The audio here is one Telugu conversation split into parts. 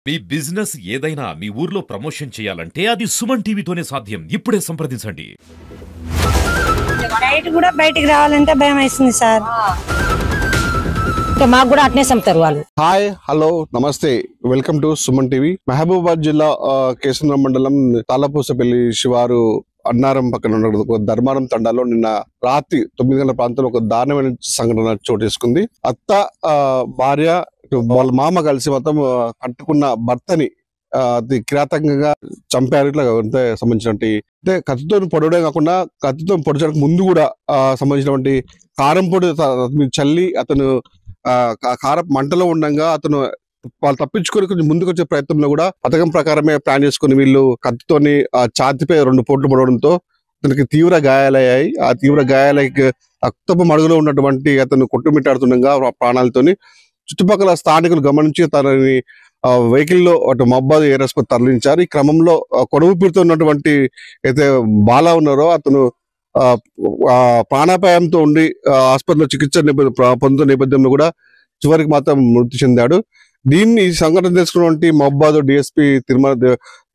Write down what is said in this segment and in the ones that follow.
మీ బిజినెస్ ఏదైనా మీ ఊర్లో ప్రమోషన్ చేయాలంటే అది సుమన్ టీవీతోనే సాధ్యం. ఇప్పుడే సంప్రదించండి. నైట్ కూడా బయటికి రావాలంటే భయం వేస్తుంది సార్. మాకు కూడా అట్నే సంపుతారు వాళ్ళు. హాయ్, హలో, నమస్తే, welcome to Suman TV. Mahabubabad జిల్లా కేసంద్రం మండలం తాళపూసపల్లి శివారు అన్నారం పక్కన ఉన్న ఒక ధర్మారం తండాలో నిన్న రాత్రి 9 గంటల ప్రాంతంలో ఒక దారుణమైన సంఘటన చోటు చేసుకుంది. అత్త భార్య వాళ్ళ మామ కలిసి మొత్తం కట్టుకున్న భర్తని అది కిరాతకంగా చంపారు. ఇట్లా సంబంధించినటువంటి అంటే కత్తితో పొడవడం కాకుండా కత్తితో పొడచడానికి ముందు కూడా సంబంధించినటువంటి కారం పొడి చల్లి అతను కారం మంటలో ఉండగా అతను వాళ్ళు తప్పించుకొని కొంచెం ముందుకు వచ్చే ప్రయత్నంలో కూడా పథకం ప్రకారమే ప్లాన్ చేసుకుని వీళ్ళు కత్తితోని ఛాతిపై 2 పోట్లు పడడంతో అతనికి తీవ్ర గాయాలయ్యాయి. ఆ తీవ్ర గాయాలకి రక్తపు మడుగులో ఉన్నటువంటి అతను కొట్టుమిట్టాడుతుండగా ప్రాణాలతోని చుట్టుపక్కల స్థానికులు గమనించి తనని వెహికల్లో అటు మహబూబాబాద్ ఏరియాస్కు తరలించారు. ఈ క్రమంలో కొడుకు ఉన్నటువంటి అయితే బాలా ఉన్నారో అతను ప్రాణాపాయంతో ఉండి ఆసుపత్రిలో చికిత్స పొందుతున్న నేపథ్యంలో కూడా చివరికి మాత్రం మృతి చెందాడు. ఈ సంఘటన తెలుసుకున్నటువంటి మహబూబాబాద్ డిఎస్పీ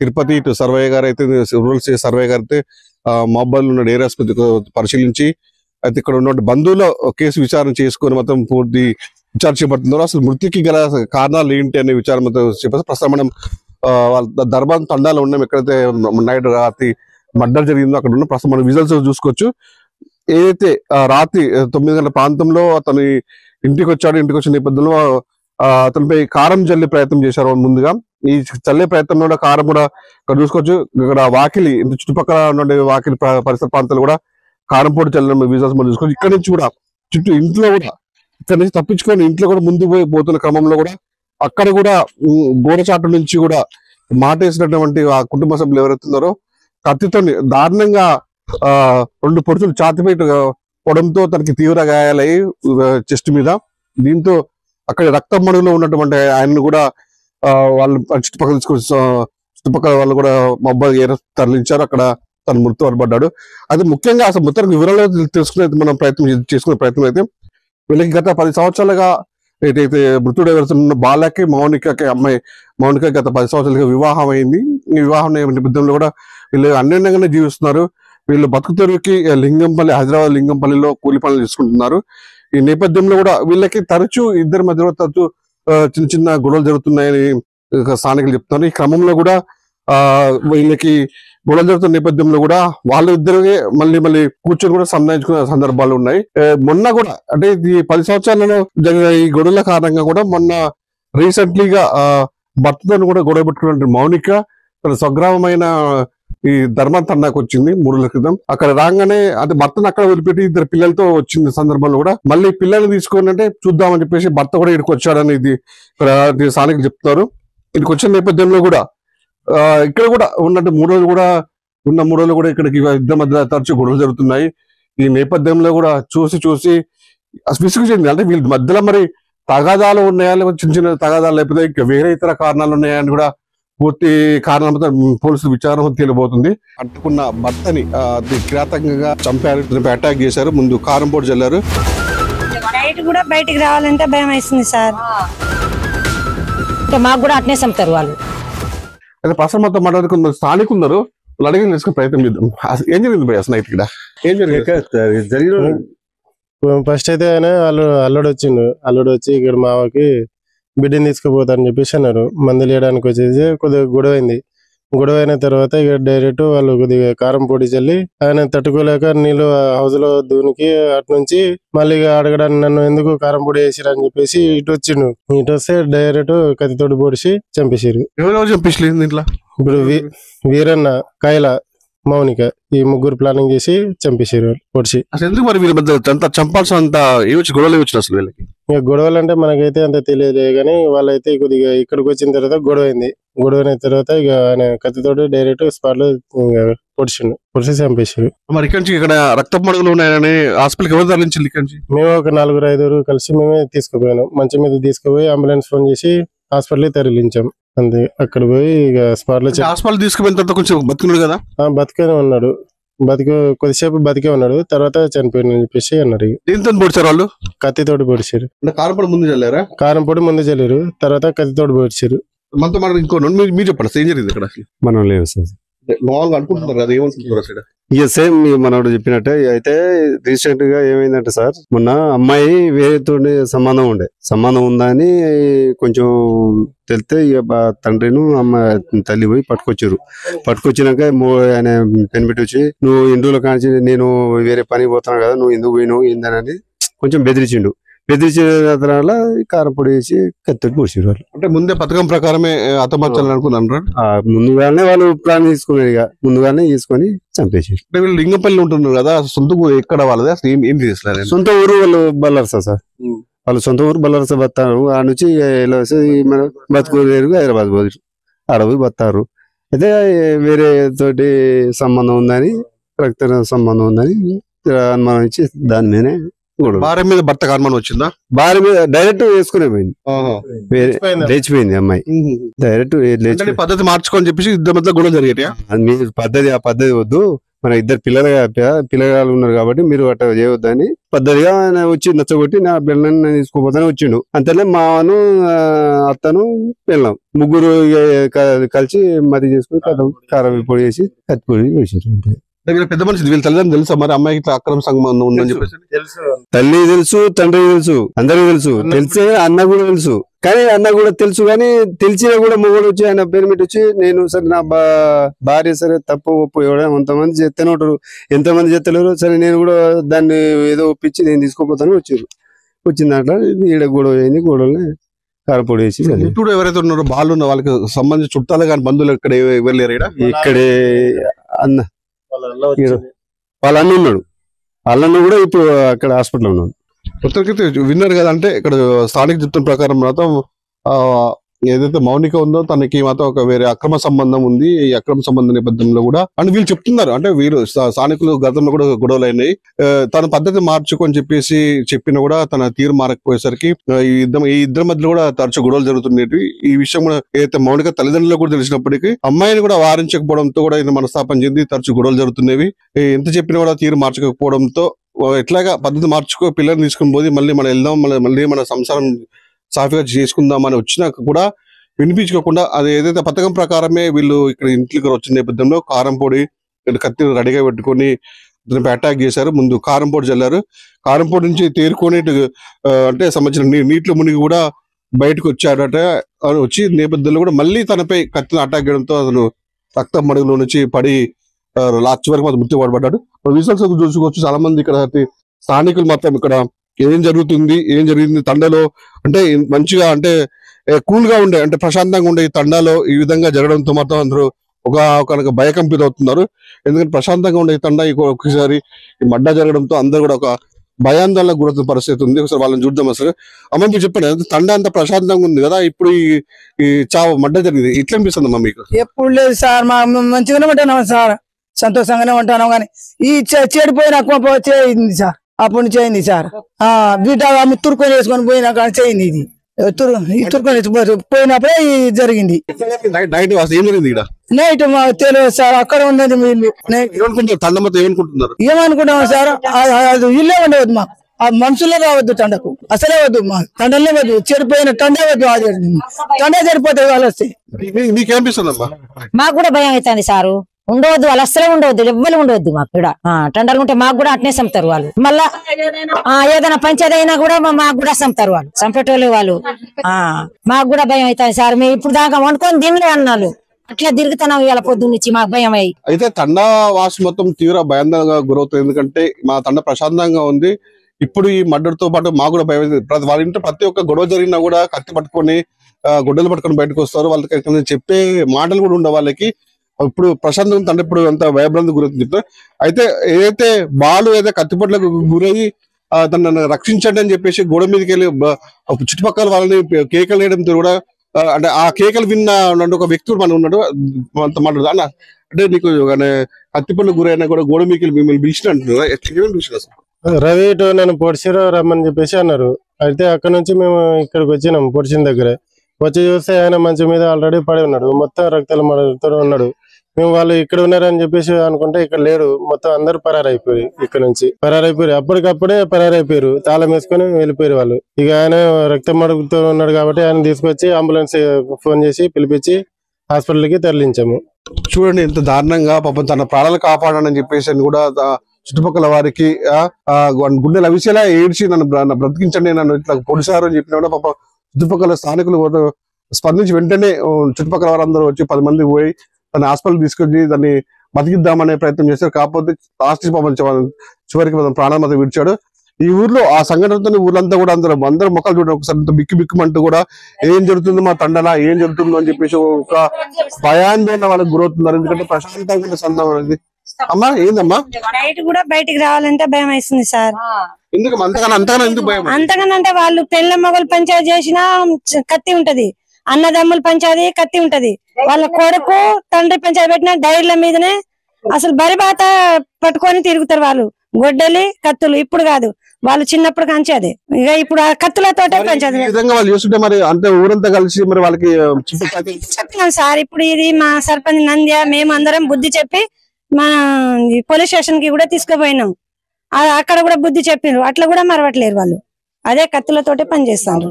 తిరుపతి ఇటు సర్వయ్య గారు అయితే రూరల్ సర్వయ్య గారు అయితే మహబూబాబాద్ ఉన్న డేరా ఆసుపత్రికి పరిశీలించి అయితే ఇక్కడ ఉన్న బంధువుల కేసు విచారణ చేసుకొని మొత్తం పూర్తి విచారణ చేపడుతున్నారు. అసలు మృతికి గల కారణాలు ఏంటి అనే విచారణ చెప్పేసి ప్రస్తుతం మనం వాళ్ళ ధర్మారం తండాలో ఉన్నాం. ఎక్కడైతే నైట్ రాత్రి మర్డర్ జరిగిందో అక్కడ ఉన్న ప్రస్తుతం మనం విజువల్స్ చూసుకోవచ్చు. ఏదైతే రాత్రి 9 గంటల ప్రాంతంలో అతను ఇంటికి వచ్చాడు. ఇంటికి వచ్చిన నేపథ్యంలో అతనిపై కారం చల్లే ప్రయత్నం చేశారు. ముందుగా ఈ చల్లే ప్రయత్నంలో కారం కూడా ఇక్కడ చూసుకోవచ్చు. ఇక్కడ వాకిలి చుట్టుపక్కల ఉన్న వాకిలి పరిసర ప్రాంతాలు కూడా కారం పొడి చల్లడం విజువల్స్ మనం చూసుకోవచ్చు. ఇక్కడ నుంచి కూడా చుట్టూ ఇంట్లో కూడా ఇక్కడ నుంచి తప్పించుకొని ఇంట్లో కూడా ముందు పోతున్న క్రమంలో కూడా అక్కడ కూడా గోడచాటు నుంచి కూడా మాటేసినటువంటి ఆ కుటుంబ సభ్యులు ఎవరైతున్నారో కత్తితో దారుణంగా 2 పొడుచులు ఛాతిపై పొడంతో తనకి తీవ్ర గాయాలయ్యి చెస్ట్ మీద. దీంతో అక్కడ రక్తం మడుగులో ఉన్నటువంటి ఆయనను కూడా వాళ్ళు చుట్టుపక్కల వాళ్ళు కూడా మహబూబాబాద్ తరలించారు. అక్కడ తను మృతి పడ్డాడు. అది ముఖ్యంగా అసలు మొత్తం వివరాలు తెలుసుకునే మనం చేసుకునే ప్రయత్నం అయితే వీళ్ళకి గత 10 సంవత్సరాలుగా ఏదైతే మృతుడు ఎవరుతున్న బాలకి మౌనికకి అమ్మాయి మౌనిక గత 10 సంవత్సరాలుగా వివాహం అయింది. ఈ వివాహం నేపథ్యంలో కూడా వీళ్ళు అన్యోన్యంగానే జీవిస్తున్నారు. వీళ్ళు బతుకుతెరువుకి హైదరాబాద్ లింగంపల్లిలో కూలి పనులు చేసుకుంటున్నారు. ఈ నేపథ్యంలో కూడా వీళ్ళకి తరచూ ఇద్దరి మధ్యలో తరచూ చిన్న చిన్న గొడవలు జరుగుతున్నాయని స్థానికులు చెప్తున్నారు. ఈ క్రమంలో కూడా వీళ్ళకి గొడవలు జరుగుతున్న నేపథ్యంలో కూడా వాళ్ళిద్దరే మళ్ళీ కూర్చొని కూడా సంధానించుకునే సందర్భాలు ఉన్నాయి. మొన్న కూడా అంటే ఈ 10 సంవత్సరాలలో జరిగిన ఈ గొడవల కారణంగా కూడా మొన్న రీసెంట్లీగా భర్తతో కూడా గొడవ పెట్టుకున్న మౌనిక తన స్వగ్రామమైన ఈ ధర్మారం తండాకు వచ్చింది 3 రోజుల క్రితం. అక్కడ రాగానే అది భర్తను అక్కడ వదిలిపెట్టి 2 పిల్లలతో వచ్చిన సందర్భంలో కూడా మళ్ళీ పిల్లల్ని తీసుకొని అంటే చూద్దామని చెప్పేసి భర్త కూడా ఇక్కడికి వచ్చాడని ఇది ఇక్కడ స్థానికులు చెప్తున్నారు. ఇక్కడికి వచ్చిన నేపథ్యంలో కూడా ఇక్కడ కూడా ఉన్నట్టు 3 రోజులు కూడా ఉన్న 3 రోజులు కూడా ఇక్కడికి ఇద్దరి మధ్య తరచూ గొడవలు జరుగుతున్నాయి. ఈ నేపథ్యంలో కూడా చూసి విసుగు చెంది అంటే వీళ్ళ మధ్యలో మరి తగాదాలు ఉన్నాయా లేకపోతే చిన్న తగాదాలు లేకపోతే ఇంకా వేరే ఇతర కారణాలు ఉన్నాయని కూడా పూర్తి కారణంతో పోలీసులు విచారణ తెలియబోతుంది. అట్టుకున్న భర్తని కిరాతకంగా చంపారు, అటాక్ చేశారు. ముందు కారం పొడి చల్లారు. నైట్ కూడా బయటికి రావాలంటే భయం వేస్తుంది సార్. మాకు కూడా అట్నే సంపుతారు వాళ్ళు. అయితే ప్రస్తుతం మొత్తం మాట్లాడుకున్న స్థానికులు ఉన్నారు. వాళ్ళు అడిగి తెలుసుకునే ప్రయత్నం చేద్దాం. ఏం జరిగింది భయ నైట్ ఇక్కడ? ఏం జరిగింది? ఫస్ట్ అయితే ఆయన అల్లుడు వచ్చిండు. అల్లుడు వచ్చి ఇక్కడ మావకి బిడ్డని తీసుకుపోతారని చెప్పేసి అన్నారు. మందులు వేయడానికి వచ్చేసి కొద్దిగా గొడవ అయిన తర్వాత ఇక డైరెక్ట్ వాళ్ళు కొద్దిగా కారం పొడి చల్లి ఆయన తట్టుకోలేక నీళ్ళు హౌస్ లో దూనికి అటు నుంచి మళ్ళీ అడగడానికి నన్ను ఎందుకు కారం పొడి వేసిరని చెప్పేసి ఇటు వచ్చిండు. ఇటు వస్తే డైరెక్ట్ కత్తితోటి పొడిచి చంపేసారు. ఎవరెవరు చంపేసలేదు ఇంట్లో? ఇప్పుడు వీరన్న, కాయల, మౌనిక ఈ 3 ప్లానింగ్ చేసి చంపేసారు పొడిచి. అసలు ఎందుకు మరి వీళ్ళ మధ్య అంత చంపాల్సినంత గొడవలు వచ్చిన అసలు వీళ్ళకి? ఇక గొడవలు అంటే మనకైతే అంత తెలియదు కానీ వాళ్ళైతే కొద్దిగా ఇక్కడికి వచ్చిన తర్వాత గొడవ అయిన తర్వాత ఇక ఆయన కత్తితోటి డైరెక్ట్ స్పాట్ లో పొడిచి చంపేసారు. మరి ఇక్కడి నుంచి ఇక్కడ రక్త మడుగులు ఉన్నాయని హాస్పిటల్కి ఎవరు తరలించారు? ఇక్కడి నుంచి మేము ఒక 4-5 కలిసి మేమే తీసుకుపోయినాం. మంచి మీద తీసుకుపోయి అంబులెన్స్ ఫోన్ చేసి హాస్పిటల్ తరలించాం. అంతే. అక్కడ పోయి ఇక స్పాట్ లో హాస్పిటల్ తీసుకుపోయిన తర్వాత కొంచెం బతుకున్నాడు కదా? బతికే ఉన్నాడు. కొద్దిసేపు బతికే ఉన్నాడు. తర్వాత చనిపోయిందని చెప్పేసి అన్నారు. దీంతో పొడిచారు వాళ్ళు? కత్తితోటి పొడిచారు. కారం పొడి ముందు చల్లారా? కారం పొడి ముందు చల్లారు, తర్వాత కత్తితోటి పొడిచారు. మనతో మాట ఇంకో మీరు చెప్పండి అసలు ఏం జరిగింది ఇక్కడ అసలు? మనం లేవు సార్. మామూలుగా అనుకుంటున్నారు కదా, ఏమనుకుంటున్నారు అసలు? ఇక సేమ్ మనోడు చెప్పినట్టే. అయితే రీసెంట్ గా ఏమైందంటే సార్, మొన్న అమ్మాయి వేరేతో సంబంధం ఉందా అని కొంచెం తెలితే ఇక తండ్రిను అమ్మ తల్లి పోయి పట్టుకొచ్చినాక ఆయన పెనిపెట్టి వచ్చి, నువ్వు ఇందులో కానించి నేను వేరే పని పోతాను కదా, నువ్వు ఎందుకు పోయినావు ఏందని కొంచెం బెదిరించిన తర్వాత కారం పొడి వేసి కత్తికి పోసారు వాళ్ళు. అంటే ముందే పథకం ప్రకారమే హతమార్చాలని అనుకున్నారు. ముందుగానే వాళ్ళు ప్లాన్ తీసుకున్నారు, ఇక ముందుగానే తీసుకొని చంపేసారు. అంటే వీళ్ళు లింగంపల్లి ఉంటున్నారు కదా, సొంత ఊరు ఎక్కడ వాళ్ళది అసలు ఏం చేస్తారు? సొంత ఊరు వాళ్ళు బల్లార్సా సార్. వాళ్ళు సొంత ఊరు బల్లార్సా బతారు. ఆ నుంచి మన బతుకులేరు హైదరాబాద్ పోదు, అడవి బతారు. అయితే వేరే తోటి సంబంధం ఉందని, రక్త సంబంధం ఉందని అనుమానం ఇచ్చి దాని మీదనే భార్య మీద భర్తకు అనుమానం వచ్చిందా? భార్య మీద డైరెక్ట్ వేసుకునే పోయింది, లేచిపోయింది అమ్మాయి డైరెక్ట్. పద్ధతి మార్చుకోని చెప్పేసి ఇద్దరు మధ్య గొడవ జరిగేది. ఆ పద్ధతి వద్దు, మన ఇద్దరు పిల్లగాళ్ళు ఉన్నారు కాబట్టి మీరు అట్లా చేయవద్దని పద్ధతిగా వచ్చి నచ్చగొట్టి నా పిల్లల్ని తీసుకోపోతానే వచ్చిండు. అంతేనే మాను అత్తను పిల్లం ముగ్గురు కలిసి మతి చేసుకుని కారం పొడి వేసి కత్తి పొడి వేసారు. పెద్ద మనిషి వీళ్ళ తల్లిదండ్రులు తెలుసా మరి అమ్మాయికి ఇట్లా అక్రమ సంబంధం ఉందని చెప్పేసి? తల్లి తెలుసు, తండ్రి తెలుసు, అందరికీ తెలుసు. తెలిసే అన్న కూడా తెలుసు, కానీ అన్న కూడా తెలుసు. కానీ తెలిసినా కూడా మొగడు వచ్చి ఆయన పేరు వచ్చి నేను సరే నా భార్య సరే తప్పు ఒప్పు ఎవరైనా కొంతమంది చెప్తూనే ఉంటారు, ఎంతమంది చెప్తలేరు. సరే నేను కూడా దాన్ని ఏదో ఒప్పించి నేను తీసుకోపోతాను వచ్చిన దాంట్లో ఈడ గొడవ అయింది. గొడవని కారపొడి వేసి ఇప్పుడు ఎవరైతే ఉన్నారో వాళ్ళు ఉన్న వాళ్ళకి సంబంధించి చుట్టాలు కానీ బంధువులు ఇక్కడ వెళ్ళారు. ఇక్కడే అన్న వాళ్ళ అన్న ఉన్నాడు, వాళ్ళన్న కూడా ఇప్పుడు అక్కడ హాస్పిటల్ ఉన్నాడు. మొత్తానికి విన్నారు కదా. అంటే ఇక్కడ స్థానిక చెప్తున్న ప్రకారం మాత్రం ఏదైతే మౌనిక ఉందో తనకి మాత్రం ఒక వేరే అక్రమ సంబంధం ఉంది. ఈ అక్రమ సంబంధ నేపథ్యంలో కూడా అని వీళ్ళు చెప్తున్నారు. అంటే వీళ్ళు స్థానికులు గతంలో కూడా గొడవలు అయినాయి. తన పద్ధతి మార్చుకొని చెప్పేసి చెప్పినా కూడా తన తీరు మారకపోయేసరికి ఈ ఇద్దరి మధ్యలో కూడా తరచు గొడవలు జరుగుతుండేవి. ఈ విషయం కూడా ఏదైతే మౌనిక తల్లిదండ్రులు కూడా తెలిసినప్పటికీ అమ్మాయిని కూడా వారించకపోవడంతో కూడా ఇది మనస్తాపం చెంది తరచు గొడవలు జరుగుతున్నవి. ఎంత చెప్పినా కూడా తీరు మార్చకపోవడంతో ఎట్లాగా పద్ధతి మార్చుకో, పిల్లల్ని తీసుకుని పోయి మళ్ళీ మనం వెళ్దాం, మళ్ళీ మన సంసారం సాఫీగా చేసుకుందాం అని వచ్చినాక కూడా వినిపించుకోకుండా అది ఏదైతే పథకం ప్రకారమే వీళ్ళు ఇక్కడ ఇంటికి వచ్చిన నేపథ్యంలో కారం పొడి కత్తి రెడీగా పెట్టుకొని దానిపై అటాక్ చేశారు. ముందు కారం పొడి చల్లారు. కారం పొడి నుంచి తేరుకొని అంటే సంబంధించిన నీటిలో మునిగి కూడా బయటకు వచ్చాడట. వచ్చి నేపథ్యంలో కూడా మళ్ళీ తనపై కత్తిని అటాక్ చేయడంతో అతను రక్త మడుగులో నుంచి పడి లాస్ట్ వరకు మాత్రం మృత్యు పడబడ్డాడు. విజువల్స్ చూసుకోవచ్చు. చాలా మంది ఇక్కడ స్థానికులు మాత్రం ఇక్కడ ఏం జరిగింది తండాలో అంటే మంచిగా అంటే కూల్ గా ఉండే అంటే ప్రశాంతంగా ఉండే ఈ తండాలో ఈ విధంగా జరగడంతో మాత్రం అందరూ ఒక భయకంపిత అవుతున్నారు. ఎందుకంటే ప్రశాంతంగా ఉండే ఈ తండా ఒకసారి ఈ మడ్డ జరగడంతో అందరూ కూడా ఒక భయాందోళనకు గురవుతున్న పరిస్థితి ఉంది. ఒకసారి వాళ్ళని చూద్దాం. అసలు అమ్మ మీరు చెప్పండి, తండా అంతా ప్రశాంతంగా ఉంది కదా, ఇప్పుడు ఈ చావు మడ్డ జరిగింది ఇట్లా అనిపిస్తుంది అమ్మా మీకు? ఎప్పుడు లేదు సార్, మా మంచిగానే ఉంటాను సార్, సంతోషంగానే ఉంటాను. కానీ ఈ చెడిపోయిన చేయింది సార్, అప్పటి నుంచి అయింది సార్. బిడ్డ తురుకొని వేసుకొని పోయినా కానీ చేయింది. ఇది తురుకొని పోయినప్పుడే జరిగింది. నైట్ తెలియదు సార్, అక్కడ ఉన్నది వీళ్ళు. ఏమనుకుంటాం సార్, అది ఇల్లే ఉండవద్దు మాకు, ఆ మనుషులే రావద్దు తండకు, అసలే వద్దు, మా తండలే వద్దు, చెడిపోయిన తండే వద్దు. అది తండే చెడిపోతాయి వాళ్ళు వస్తే. మీకేమనిపిస్తుందమ్మా? మాకు కూడా భయం అవుతుంది సారు. ఉండవద్దు, వాళ్ళు అస్సలే ఉండవద్దు, ఎవ్వరు ఉండవద్దు మాకు ఇక్కడ. టండలు ఉంటే మాకు కూడా అట్నే చంపుతారు వాళ్ళు. మళ్ళా ఏదైనా పంచాయతీ అయినా కూడా మాకు కూడా చంపుతారు వాళ్ళు, చంపేటోళ్ళు వాళ్ళు. మాకు కూడా భయం అవుతుంది సార్. మేము ఇప్పుడు దాకా వండుకొని తినలే అన్నాళ్ళు, అట్లా తిరుగుతున్నాం ఇవాళ పొద్దు నుంచి, మాకు భయం అయ్యి. అయితే తండా వాసి మొత్తం తీవ్ర భయాందోళనగా గురవుతుంది. ఎందుకంటే మా తండ ప్రశాంతంగా ఉంది. ఇప్పుడు ఈ మర్డర్తో పాటు మాకు కూడా భయం. వాళ్ళ ఇంట్లో ప్రతి ఒక్క గొడవ జరిగినా కూడా కత్తి పట్టుకొని గొడ్డలు పట్టుకొని బయటకు వస్తారు. వాళ్ళకి చెప్పే మాటలు కూడా ఉండే వాళ్ళకి. ఇప్పుడు ప్రశాంతంగా తండ్రి ఇప్పుడు అంత భయభ్రాంతి గురించి చెప్తారు. అయితే ఏదైతే బాలు ఏదైతే కత్తిపట్లకు గురయ్యి తనను రక్షించండి అని చెప్పేసి గోడ మీదకి వెళ్ళి చుట్టుపక్కల వాళ్ళని కేకలు వేయడంతో కూడా అంటే ఆ కేకలు విన్న ఒక వ్యక్తి మనం ఉన్నాడు అంత మాట్లాడు అన్న. అంటే నీకు కత్తిపట్లకు గురైనా కూడా గోడ మీదకి మిమ్మల్ని పిలిచిన అంటున్నారు. రవి ఇటు నేను పొడిచిరా రమ్మని చెప్పేసి అన్నారు. అయితే అక్కడ నుంచి మేము ఇక్కడికి వచ్చినాం. పొడిచిన దగ్గర వచ్చి చూస్తే ఆయన మంచం మీద ఆల్రెడీ పడి ఉన్నాడు, మొత్తం రక్తాల మడతో ఉన్నాడు. మేము వాళ్ళు ఇక్కడ ఉన్నారని చెప్పేసి అనుకుంటే ఇక్కడ లేడు, మొత్తం అందరు పరారైపోయారు, ఇక్కడ నుంచి పరారైపోయారు, అప్పటికప్పుడే పరారైపోయారు, తాళం వేసుకొని వెళ్ళిపోయారు వాళ్ళు. ఇక ఆయన రక్తం మడుగుతూ ఉన్నాడు కాబట్టి ఆయన తీసుకొచ్చి అంబులెన్స్ ఫోన్ చేసి పిలిపించి హాస్పిటల్కి తరలించాము. చూడండి ఎంత దారుణంగా పాపం తన ప్రాణాలు కాపాడాలని చెప్పేసి అని కూడా చుట్టుపక్కల వారికి గుండెలు అవిసేలా ఏడ్చి నన్ను బ్రతికించండి, నన్ను ఇట్లా పొడిచారు అని చెప్పినా కూడా పాప చుట్టుపక్కల స్థానికులు స్పందించి వెంటనే చుట్టుపక్కల వారందరూ వచ్చి 10 మంది పోయి తన హాస్పిటల్ తీసుకొచ్చి దాన్ని బతికిద్దామనే ప్రయత్నం చేశారు. కాకపోతే లాస్ట్ పాపం చివరికి ప్రాణాలు మాత్రం విడిచాడు. ఈ ఊర్లో ఆ సంఘటనతో ఊర్లంతా కూడా అందరూ మొక్కలు చూడండి ఒకసారి బిక్కుమంటూ కూడా ఏం జరుగుతుందో మా తండలా ఏం జరుగుతుందో అని చెప్పేసి ఒక భయాందోళన వాళ్ళకి గురవుతున్నారు. ఎందుకంటే ప్రశాంతంగా సందం అనేది. అమ్మా ఏందమ్మా నైట్ కూడా బయటికి రావాలంటే భయం వేస్తుంది సార్. ఎందుకు అంతగానో ఎందుకు భయం? అంతగానంటే వాళ్ళు పెళ్ళ మొగలు పంచాయతీ చేసినా కత్తి ఉంటది, అన్నదమ్ముల పంచాయతీ కత్తి ఉంటది, వాళ్ళ కొడుకు తండ్రి పంచాయతీ పెట్టిన డైర్ల మీదనే అసలు బరిబాత పట్టుకొని తిరుగుతారు వాళ్ళు, గొడ్డలి కత్తులు. ఇప్పుడు కాదు, వాళ్ళు చిన్నప్పుడు కంచేది, ఇక ఇప్పుడు ఆ కత్తులతోటే పంచాయతీ వాళ్ళు చూస్తుంటే మరి అంటే ఊరంతా కలిసి మరి వాళ్ళకి చెప్పినాం సార్. ఇప్పుడు ఇది మా సర్పంచ్ నంద్య మేము అందరం బుద్ధి చెప్పి మన పోలీస్ స్టేషన్ కి కూడా తీసుకుపోయినాం, అక్కడ కూడా బుద్ధి చెప్పిండ్రు, అట్లా కూడా మరవట్లేరు వాళ్ళు, అదే కత్తులతోటే పనిచేస్తారు.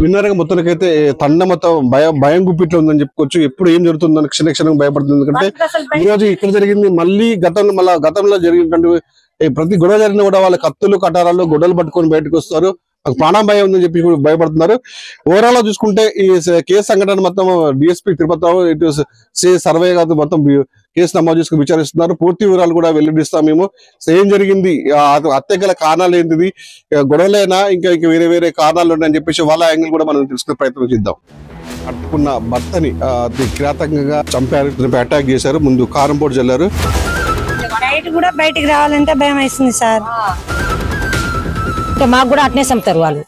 విన్నారుగా మొత్తానికైతే తండ మొత్తం భయం గుప్పిట్లో ఉందని చెప్పుకోవచ్చు. ఎప్పుడు ఏం జరుగుతుందని క్షణం భయపడుతుంది. ఎందుకంటే ఈ రోజు ఇక్కడ జరిగింది మళ్ళీ గతంలో జరిగినటువంటి ప్రతి గొడవ జరిగినా కూడా వాళ్ళ కత్తులు కటారాలు గొడవలు పట్టుకొని బయటకు వస్తారు, ప్రాణం భయం ఉందని చెప్పి భయపడుతున్నారు. ఓవరాల్ గా చూసుకుంటే ఈ కేసు సంఘటన మొత్తం డిఎస్పీ తిరుపతిరావు ఇటు సర్వే గారు మొత్తం కేసు నమోదు చేసుకుని విచారిస్తున్నారు. పూర్తి వివరాలు కూడా వెల్లడిస్తాం మేము. ఏం జరిగింది, హత్య గల కారణాలు ఏంటిది, గొడవలైనా ఇంకా వేరే కారణాలు ఉన్నాయని చెప్పేసి వాళ్ళ యాంగిల్ కూడా మనం తెలుసుకునే ప్రయత్నం చేద్దాం. అట్టుకున్న భర్తని కిరాతకంగా చంపారు, అటాక్ చేశారు, ముందు కారం పొడి చల్లారు. నైట్ కూడా బయటికి రావాలంటే భయం వేస్తుంది సార్. మాకు కూడా అట్నే చంపుతారు వాళ్ళు.